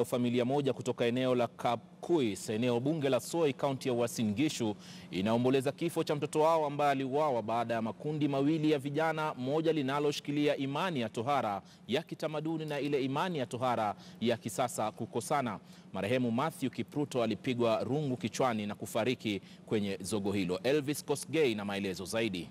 Familia moja kutoka eneo la Kapkuis, eneo Bunge la Soy Kaunti ya Uasin Gishu, inaomboleza kifo cha mtoto wao ambaye aliuawa baada ya makundi mawili ya vijana, moja linaloshikilia imani ya tohara ya kitamaduni na ile imani ya tohara ya kisasa, kukosana. Marehemu Mathew Kipruto alipigwa rungu kichwani na kufariki kwenye zogo hilo. Elvis Kosgei na maelezo zaidi.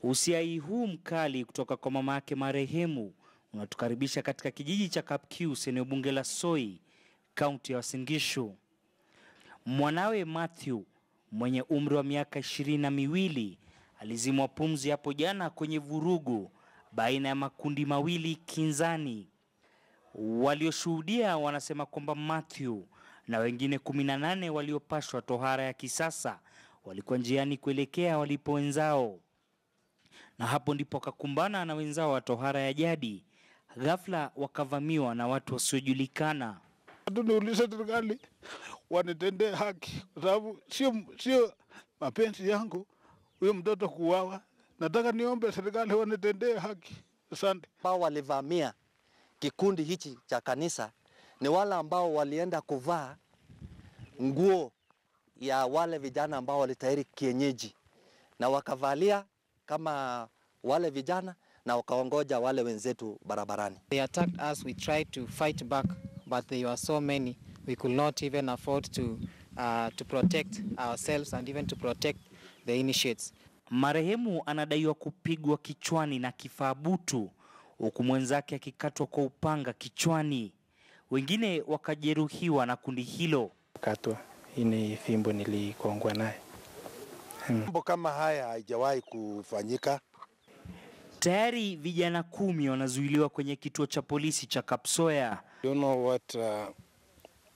Usiai huu mkali kutoka kwa mama yake marehemu unatukaribisha katika kijiji cha Kapkuis, eneo Bunge la Soy Kaunti ya Uasin Gishu. Mwanawe Mathew mwenye umri wa miaka 22 alizimwa pumzi hapo jana kwenye vurugu baina ya makundi mawili kinzani. Walioshuhudia wanasema kwamba Mathew na wengine 18 waliopashwa tohara ya kisasa walikuwa njiani kuelekea walipo wenzao, na hapo ndipo akakumbana na wenzao wa tohara ya jadi. Ghafla wakavamiwa na watu wasiojulikana. Tunauliza serikali wanitendee haki, kwa sababu sio mapenzi yangu huyo mtoto kuuawa. Nataka niombe serikali wanitendee haki. Asante. Ambao walivamia kikundi hichi cha kanisa ni wale ambao walienda kuvaa nguo ya wale vijana ambao walitahiri kienyeji, na wakavalia kama wale vijana na wakaongoja wale wenzetu barabarani. They attacked us, we tried to fight back, but there were so many we could not even afford to protect ourselves and even to protect the initiates. Marehemu anadaiwa kupigwa kichwani na kifaa butu, huku mwenzake akikatwa kwa upanga kichwani. Wengine wakajeruhiwa na kundi hilo. Katwa, hii ni fimbo nilikongwa naye. Mambo kama haya haijawahi kufanyika. Tayari vijana 10 wanazuiliwa kwenye kituo cha polisi cha Kapsoya. Don't know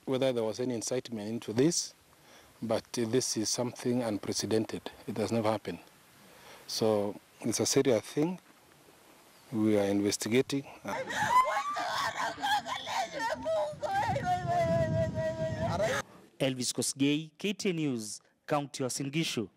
whether there was any incitement into this, but this is something unprecedented. It has never happened. So it's a serious thing. We are investigating. Elvis Kosgei, KTN News, Kaunti ya Uasin Gishu.